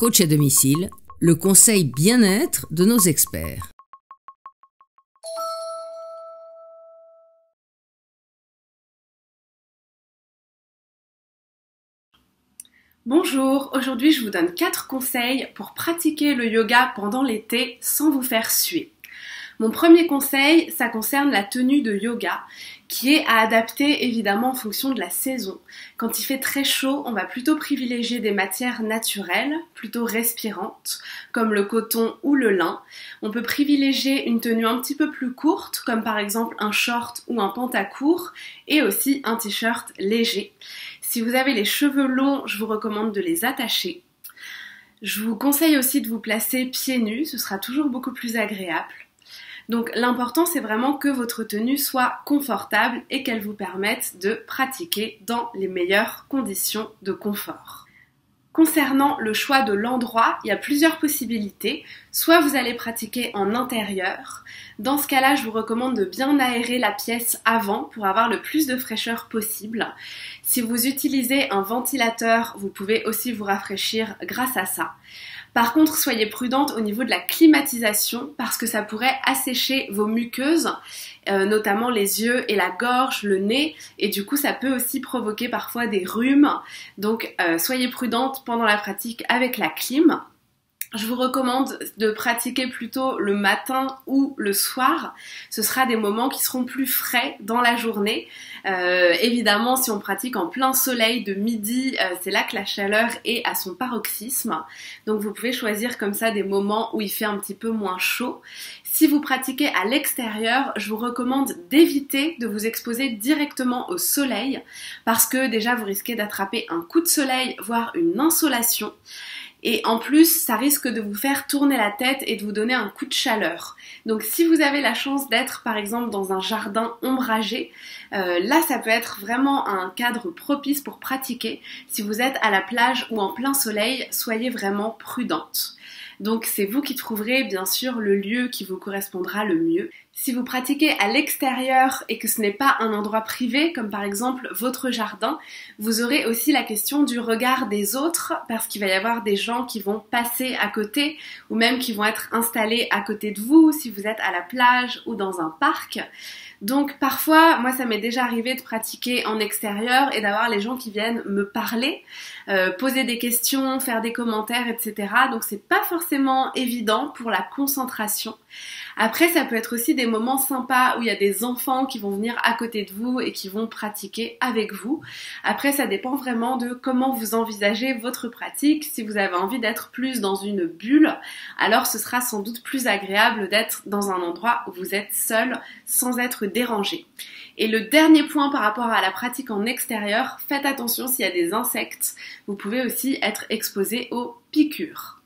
Coach à domicile, le conseil bien-être de nos experts. Bonjour, aujourd'hui je vous donne 4 conseils pour pratiquer le yoga pendant l'été sans vous faire suer. Mon premier conseil, ça concerne la tenue de yoga, qui est à adapter évidemment en fonction de la saison. Quand il fait très chaud, on va plutôt privilégier des matières naturelles, plutôt respirantes, comme le coton ou le lin. On peut privilégier une tenue un petit peu plus courte, comme par exemple un short ou un pantacourt, et aussi un t-shirt léger. Si vous avez les cheveux longs, je vous recommande de les attacher. Je vous conseille aussi de vous placer pieds nus, ce sera toujours beaucoup plus agréable. Donc l'important c'est vraiment que votre tenue soit confortable et qu'elle vous permette de pratiquer dans les meilleures conditions de confort. Concernant le choix de l'endroit, il y a plusieurs possibilités. Soit vous allez pratiquer en intérieur. Dans ce cas-là, je vous recommande de bien aérer la pièce avant pour avoir le plus de fraîcheur possible. Si vous utilisez un ventilateur, vous pouvez aussi vous rafraîchir grâce à ça. Par contre, soyez prudente au niveau de la climatisation parce que ça pourrait assécher vos muqueuses, notamment les yeux et la gorge, le nez, et du coup ça peut aussi provoquer parfois des rhumes. Donc soyez prudente pendant la pratique avec la clim. Je vous recommande de pratiquer plutôt le matin ou le soir. Ce sera des moments qui seront plus frais dans la journée. Évidemment, si on pratique en plein soleil de midi, c'est là que la chaleur est à son paroxysme. Donc vous pouvez choisir comme ça des moments où il fait un petit peu moins chaud. Si vous pratiquez à l'extérieur, je vous recommande d'éviter de vous exposer directement au soleil parce que déjà vous risquez d'attraper un coup de soleil, voire une insolation. Et en plus, ça risque de vous faire tourner la tête et de vous donner un coup de chaleur. Donc si vous avez la chance d'être par exemple dans un jardin ombragé, là ça peut être vraiment un cadre propice pour pratiquer. Si vous êtes à la plage ou en plein soleil, soyez vraiment prudente. Donc c'est vous qui trouverez bien sûr le lieu qui vous correspondra le mieux. Si vous pratiquez à l'extérieur et que ce n'est pas un endroit privé, comme par exemple votre jardin, vous aurez aussi la question du regard des autres parce qu'il va y avoir des gens qui vont passer à côté ou même qui vont être installés à côté de vous si vous êtes à la plage ou dans un parc. Donc parfois, moi ça m'est déjà arrivé de pratiquer en extérieur et d'avoir les gens qui viennent me parler, poser des questions, faire des commentaires, etc. Donc c'est pas forcément évident pour la concentration. Après, ça peut être aussi des moments sympas où il y a des enfants qui vont venir à côté de vous et qui vont pratiquer avec vous. Après, ça dépend vraiment de comment vous envisagez votre pratique. Si vous avez envie d'être plus dans une bulle, alors ce sera sans doute plus agréable d'être dans un endroit où vous êtes seul sans être dérangé. Et le dernier point par rapport à la pratique en extérieur, faites attention s'il y a des insectes. Vous pouvez aussi être exposé aux piqûres.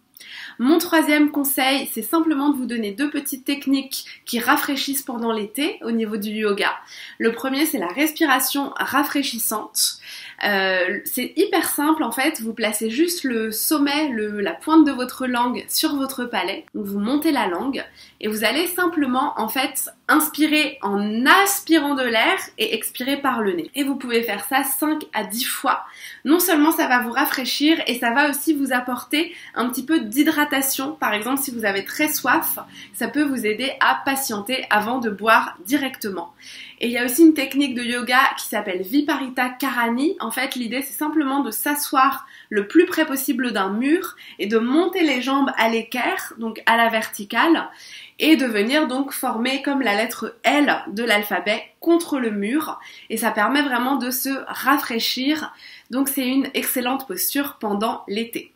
Mon troisième conseil, c'est simplement de vous donner 2 petites techniques qui rafraîchissent pendant l'été au niveau du yoga. Le premier, c'est la respiration rafraîchissante. C'est hyper simple en fait, vous placez juste le sommet, la pointe de votre langue sur votre palais. Donc vous montez la langue et vous allez simplement en fait inspirer en aspirant de l'air et expirer par le nez. Et vous pouvez faire ça 5 à 10 fois. Non seulement ça va vous rafraîchir et ça va aussi vous apporter un petit peu d'hydratation. Par exemple, si vous avez très soif, ça peut vous aider à patienter avant de boire directement. Et il y a aussi une technique de yoga qui s'appelle Viparita Karani. En fait, l'idée c'est simplement de s'asseoir le plus près possible d'un mur et de monter les jambes à l'équerre, donc à la verticale, et de venir donc former comme la lettre L de l'alphabet contre le mur. Et ça permet vraiment de se rafraîchir. Donc c'est une excellente posture pendant l'été.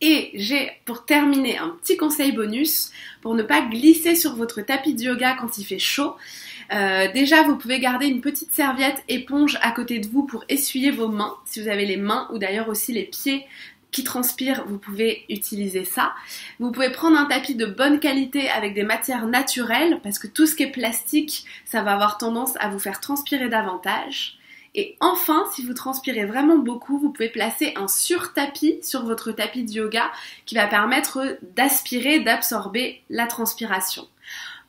Et j'ai pour terminer un petit conseil bonus pour ne pas glisser sur votre tapis de yoga quand il fait chaud. Déjà, vous pouvez garder une petite serviette éponge à côté de vous pour essuyer vos mains. Si vous avez les mains ou d'ailleurs aussi les pieds qui transpirent, vous pouvez utiliser ça. Vous pouvez prendre un tapis de bonne qualité avec des matières naturelles parce que tout ce qui est plastique, ça va avoir tendance à vous faire transpirer davantage. Et enfin, si vous transpirez vraiment beaucoup, vous pouvez placer un sur-tapis sur votre tapis de yoga qui va permettre d'aspirer, d'absorber la transpiration.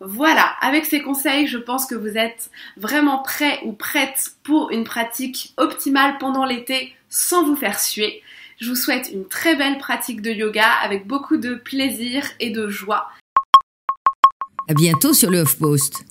Voilà, avec ces conseils, je pense que vous êtes vraiment prêts ou prêtes pour une pratique optimale pendant l'été sans vous faire suer. Je vous souhaite une très belle pratique de yoga avec beaucoup de plaisir et de joie. À bientôt sur le HuffPost.